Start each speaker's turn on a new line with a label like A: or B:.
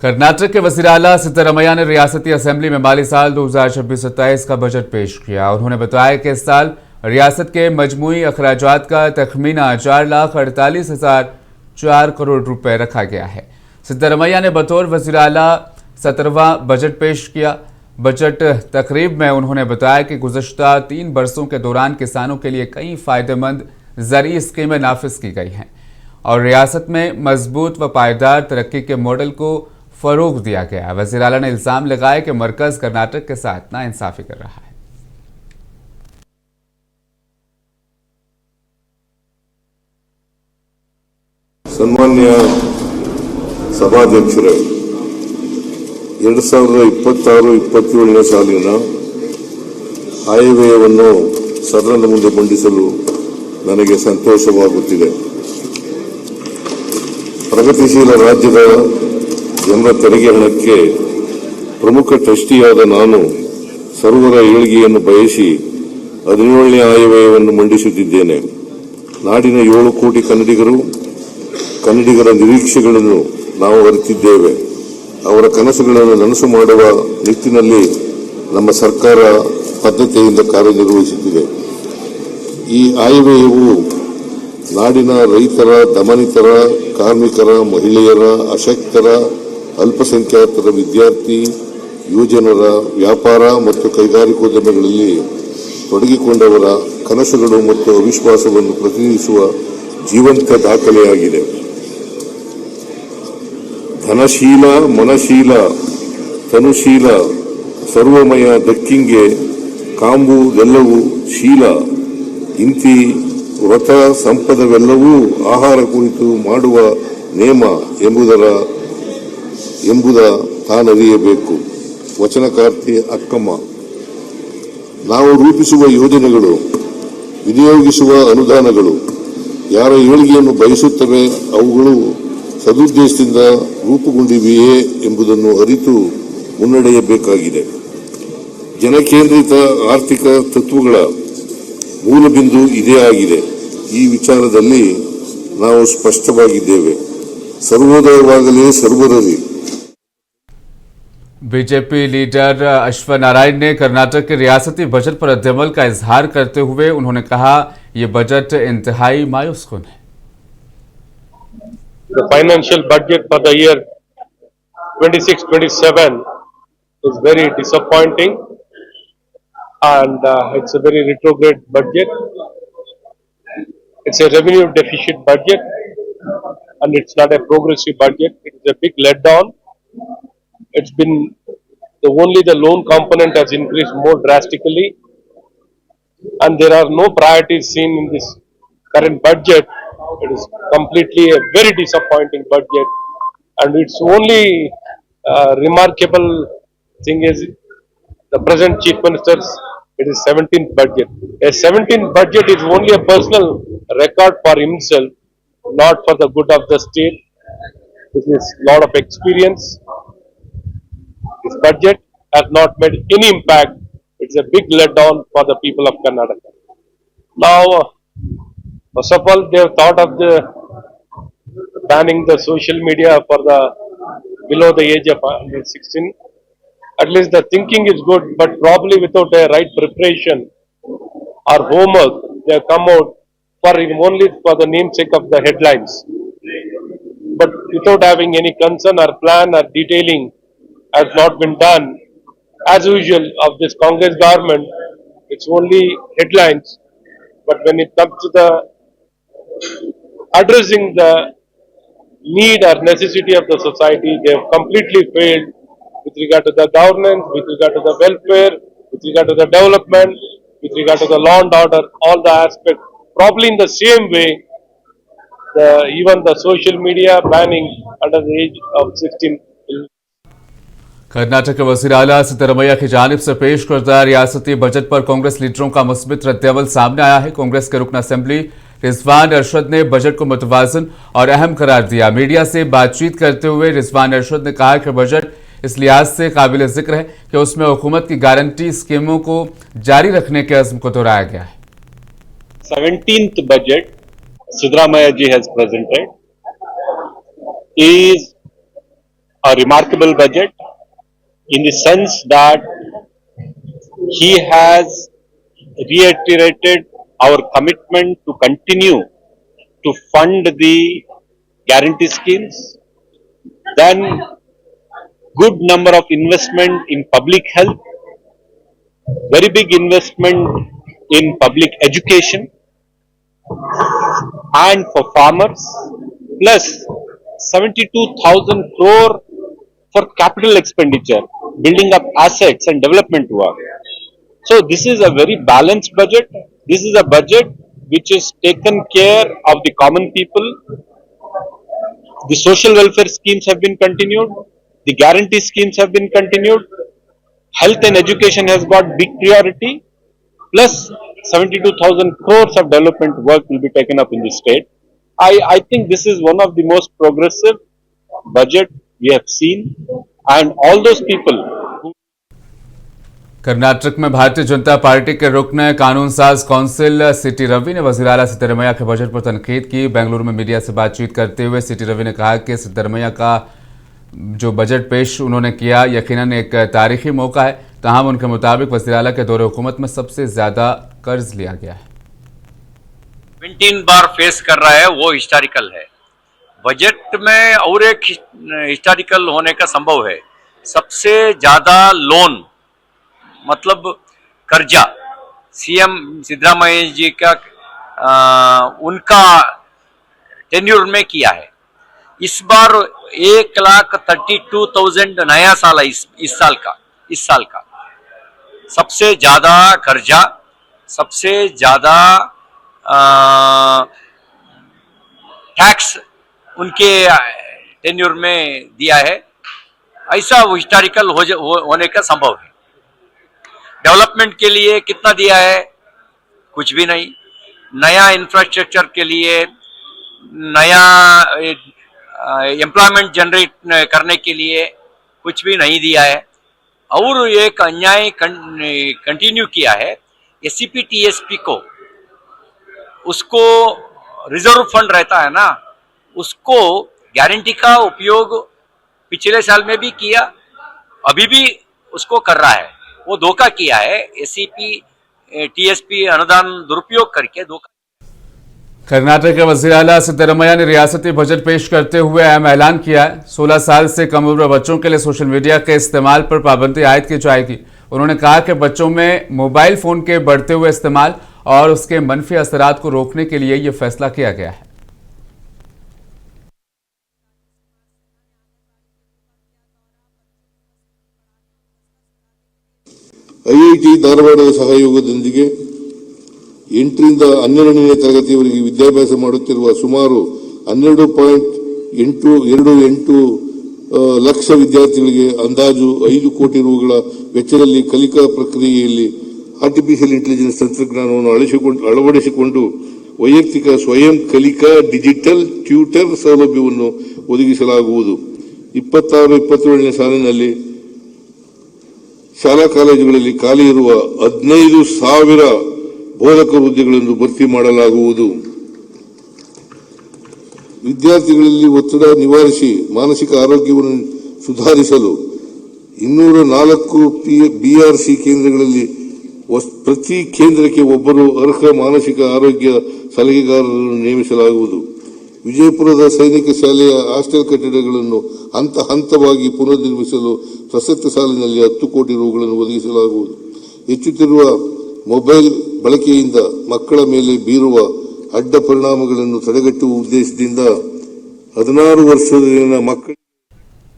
A: कर्नाटक के वज़ीर आला सिद्धरमैया ने रियासती असेंबली में माली साल 2026-27 का बजट पेश किया। उन्होंने बताया कि इस साल रियासत के मजमूई अखराजात का तखमीना 4,48,004 करोड़ रुपए रखा गया है। सिद्धरमैया ने बतौर वज़ीर आला 17वां बजट पेश किया। बजट तकरीब में उन्होंने बताया कि गुज़श्ता 3 बरसों के दौरान किसानों के लिए कई फायदेमंद ज़रूरी स्कीमें नाफिज की गई हैं और रियासत में मजबूत व पायदार तरक्की के मॉडल को फरोग दिया गया। वज़ीर आला ने इल्जाम लगाया कि मरकज कर्नाटक के साथ नाइंसाफी कर रहा है।
B: सन्मान्य सभाध्यक्षರೇ, 2026-27ನೇ ಸಾಲಿನ ಆಯವ್ಯಯವನ್ನು ಸದನದ ಮುಂದೆ ಮಂಡಿಸಲು ನನಗೆ ಸಂತೋಷವಾಗುತ್ತಿದೆ. ಪ್ರಗತಿಶೀಲ ರಾಜ್ಯದ ಜನರ ತೆರಿಗೆ ಹಣಕ್ಕೆ ಪ್ರಮುಖ ಟ್ರಸ್ಟಿಯಾದ ನಾನು ಸರ್ವರ ಏಳಿಗೆಯನ್ನು ಬಯಸಿ 17ನೇ ಆಯವ್ಯಯವನ್ನು ಮಂಡಿಸುತ್ತಿದ್ದೇನೆ. ನಾಡಿನ 7 ಕೋಟಿ ಕನ್ನಡಿಗರ ನಿರೀಕ್ಷೆಗಳನ್ನು ನಾವು ಅರಿತಿದ್ದೇವೆ. ಅವರ ಕನಸುಗಳನ್ನು ನನಸು ಮಾಡುವ ನಿಟ್ಟಿನಲ್ಲಿ ನಮ್ಮ ಸರ್ಕಾರ ಬದ್ಧತೆಯಿಂದ ಕಾರ್ಯನಿರ್ವಹಿಸುತ್ತಿದೆ. ಈ ಆಯವ್ಯಯವು ನಾಡಿನ ರೈತರ, ದಮನಿತರ, ಕಾರ್ಮಿಕರ, ಮಹಿಳೆಯರ, ಅಶಕ್ತರ, ಅಲ್ಪಸಂಖ್ಯಾತರ, ವಿದ್ಯಾರ್ಥಿ, ಯುವಜನರ, ವ್ಯಾಪಾರ ಮತ್ತು ಕೈಗಾರಿಕೋದ್ಯಮಗಳಲ್ಲಿ ತೊಡಗಿಕೊಂಡವರ ಕನಸುಗಳು ಮತ್ತು ಅವಿಶ್ವಾಸವನ್ನು ಪ್ರತಿನಿಧಿಸುವ ಜೀವಂತ ದಾಖಲೆಯಾಗಿದೆ. ಧನಶೀಲ, ಮನಶೀಲ, ತನುಶೀಲ, ಸರ್ವಮಯ ದಕ್ಕಿಂಗೆ ಕಾಂಬುದೆಲ್ಲವೂ ಶೀಲ, ಇಂತಿ ವ್ರತ ಸಂಪದವೆಲ್ಲವೂ ಆಹಾರ ಕುರಿತು ಮಾಡುವ ನೇಮ ಎಂಬುದ ತಾನರಿಯಬೇಕು. ವಚನಕಾರ್ತಿ ಅಕ್ಕಮ್ಮ. ನಾವು ರೂಪಿಸುವ ಯೋಜನೆಗಳು, ವಿನಿಯೋಗಿಸುವ ಅನುದಾನಗಳು ಯಾರ ಏಳಿಗೆಯನ್ನು ಬಯಸುತ್ತವೆ, ಅವುಗಳು ಸದುದ್ದೇಶದಿಂದ ರೂಪುಗೊಂಡಿವೆಯೇ ಎಂಬುದನ್ನು ಅರಿತು ಮುನ್ನಡೆಯಬೇಕಾಗಿದೆ. ಜನಕೇಂದ್ರಿತ ಆರ್ಥಿಕ ತತ್ವಗಳ ಮೂಲಬಿಂದು ಇದೇ ಆಗಿದೆ. ಈ ವಿಚಾರದಲ್ಲಿ ನಾವು ಸ್ಪಷ್ಟವಾಗಿದ್ದೇವೆ. सर्वोदयवागले सर्वरवि।
A: बीजेपी लीडर अश्वथ नारायण ने कर्नाटक के रियासती बजट पर रद्दअमल का इजहार करते हुए उन्होंने कहा, ये बजट इंतहाई मायूसकुन है।
C: The financial budget for the year 26-27 is very disappointing and it's a very retrograde budget. It's a revenue deficit budget and it's not a progressive budget. It's a big letdown. It's been only the loan component has increased more drastically and there are no priorities seen in this current budget. It is completely a very disappointing budget and its only remarkable thing is the present Chief Minister's, it is 17th budget. A 17th budget is only a personal record for himself, not for the good of the state. This is lot of experience. This budget has not made any impact. It's a big letdown for the people of Karnataka. Now, first of all, they have thought of the banning the social media for the below the age of 16. At least the thinking is good, but probably without a right preparation or homework, they have come out for only for the namesake of the headlines. But without having any concern or plan or detailing has not been done. As usual of this Congress government, it's only headlines. But when it comes to the addressing the need or necessity of the society, they have completely failed with regard to the governance, with regard to the welfare, with regard to the development, with regard to the law and order, all the aspects. Probably in the same way, even the social media banning under the age of 16.
A: Karnataka के वज़ीर आला सिद्धरमैया की जानिब से पेश करदा रियासती budget पर कांग्रेस लीडरों का मुस्बित रद्दअमल सामने आया है। कांग्रेस के रुकन असेंबली रिजवान अरशद ने बजट को मुतवाज़िन और अहम करार दिया। मीडिया से बातचीत करते हुए रिजवान अरशद ने कहा कि बजट इस लिहाज से काबिल जिक्र है कि उसमें हुकूमत की गारंटी स्कीमों को जारी रखने के अज़्म को दोहराया गया है।
D: 17th budget Siddaramaiah ji has presented is a remarkable budget in the sense that he has reiterated our commitment to continue to fund the guarantee schemes, then good number of investment in public health, very big investment in public education and for farmers, plus 72,000 crore for capital expenditure, building up assets and development work. So this is a very balanced budget. This is a budget which is taken care of the common people. The social welfare schemes have been continued. The guarantee schemes have been continued. Health and education has got big priority. Plus 72,000 crores of development work will be taken up in the state. I think this is one of the most progressive budget we have seen, and all those people who
A: Karnataka में Bharatiya Janata party के रुकन कानून साज council सीटी रवि ने वज़ीर आला सिद्धरमैया के बजट पर तनकीद की। बेंगलुरु में मीडिया से बातचीत करते हुए सीटी रवि ने कहा कि सिद्धरमैया का जो बजट पेश उन्होंने किया यकीनन एक तारीखी मौका है। तमाम उनके मुताबिक वज़ीर आला के दौरे हुकूमत में सबसे ज्यादा कर्ज लिया गया है।
E: 17 बार फेस कर रहा है, वो हिस्टोरिकल है। बजट में और एक हिस्टोरिकल होने का संभव है। सबसे ज्यादा लोन मतलब कर्जा सीएम सिद्धरामैया जी का उनका टेन्यूर में किया है। इस बार 1,32,000 नया साल है इस साल का सबसे ज्यादा कर्जा, सबसे ज्यादा टैक्स उनके टेन्यूर में दिया है। ऐसा वो हिस्टोरिकल होने का संभव है। डेवलपमेंट के लिए कितना दिया है? कुछ भी नहीं। नया इंफ्रास्ट्रक्चर के लिए, नया एम्प्लॉयमेंट जनरेट करने के लिए कुछ भी नहीं दिया है। और एक अन्याय कंटिन्यू किया है। एससीपी टीएसपी को उसको रिजर्व फंड रहता है ना, उसको गारंटी का उपयोग पिछले साल में भी किया, अभी भी उसको कर रहा है। वो धोखा किया है। एससीपी टीएसपी अनुदान दुरुपयोग करके धोखा।
A: कर्नाटक के वज़ीर आला सिद्धरमैया ने रियासती बजट पेश करते हुए अहम ऐलान किया है। 16 साल से कम उम्र बच्चों के लिए सोशल मीडिया के इस्तेमाल पर पाबंदी आयद की जाएगी। उन्होंने कहा कि बच्चों में मोबाइल फोन के बढ़ते हुए इस्तेमाल और उसके मनफी असरात को रोकने के लिए यह फैसला किया गया है।
B: ಐಐಟಿ ಧಾರವಾಡದ ಸಹಯೋಗದೊಂದಿಗೆ 8ರಿಂದ 12ನೇ ತರಗತಿಯವರೆಗೆ ವಿದ್ಯಾಭ್ಯಾಸ ಮಾಡುತ್ತಿರುವ ಸುಮಾರು 12.28 ಲಕ್ಷ ವಿದ್ಯಾರ್ಥಿಗಳಿಗೆ ಅಂದಾಜು 5 ಕೋಟಿ ರೂಗಳ ವೆಚ್ಚದಲ್ಲಿ ಕಲಿಕಾ ಪ್ರಕ್ರಿಯೆಯಲ್ಲಿ ಆರ್ಟಿಫಿಷಿಯಲ್ ಇಂಟೆಲಿಜೆನ್ಸ್ ತಂತ್ರಜ್ಞಾನವನ್ನು ಅಳವಡಿಸಿಕೊಂಡು ವೈಯಕ್ತಿಕ ಸ್ವಯಂ ಕಲಿಕಾ ಡಿಜಿಟಲ್ ಟ್ಯೂಟರ್ ಸೌಲಭ್ಯವನ್ನು ಒದಗಿಸಲಾಗುವುದು। 26-27ನೇ ಸಾಲಿನಲ್ಲಿ ಶಾಲಾ ಕಾಲೇಜುಗಳಲ್ಲಿ ಖಾಲಿ ಇರುವ 15,000 ಬೋಧಕರ ಹುದ್ದೆಗಳನ್ನು ಭರ್ತಿ ಮಾಡಲಾಗುವುದು। ವಿದ್ಯಾರ್ಥಿಗಳಲ್ಲಿ ಒತ್ತಡ ನಿವಾರಿಸಿ ಮಾನಸಿಕ ಆರೋಗ್ಯವನ್ನು ಸುಧಾರಿಸಲು 204 ಬಿಆರ್ಸಿ ಕೇಂದ್ರಗಳಲ್ಲಿ ಪ್ರತಿ ಕೇಂದ್ರಕ್ಕೆ ಒಬ್ಬರು ಅರ್ಹ ಮಾನಸಿಕ ಆರೋಗ್ಯ ಸಲಹೆಗಾರರನ್ನು ನೇಮಿಸಲಾಗುವುದು। ವಿಜಯಪುರದ ಸೈನಿಕ ಶಾಲೆಯ ಹಾಸ್ಟೆಲ್ ಕಟ್ಟಡಗಳನ್ನು ಹಂತ ಹಂತವಾಗಿ ಪುನರ್ನಿರ್ಮಿಸಲು ಪ್ರಸಕ್ತ ಸಾಲಿನಲ್ಲಿ 10 ಕೋಟಿ ರೂಗಳನ್ನು ಒದಗಿಸಲಾಗುವುದು। ಹೆಚ್ಚುತ್ತಿರುವ ಮೊಬೈಲ್ ಬಳಕೆಯಿಂದ ಮಕ್ಕಳ ಮೇಲೆ ಬೀರುವ ಅಡ್ಡ ಪರಿಣಾಮಗಳನ್ನು ತಡೆಗಟ್ಟುವ ಉದ್ದೇಶದಿಂದ 16 ವರ್ಷದ ಮಕ್ಕಳ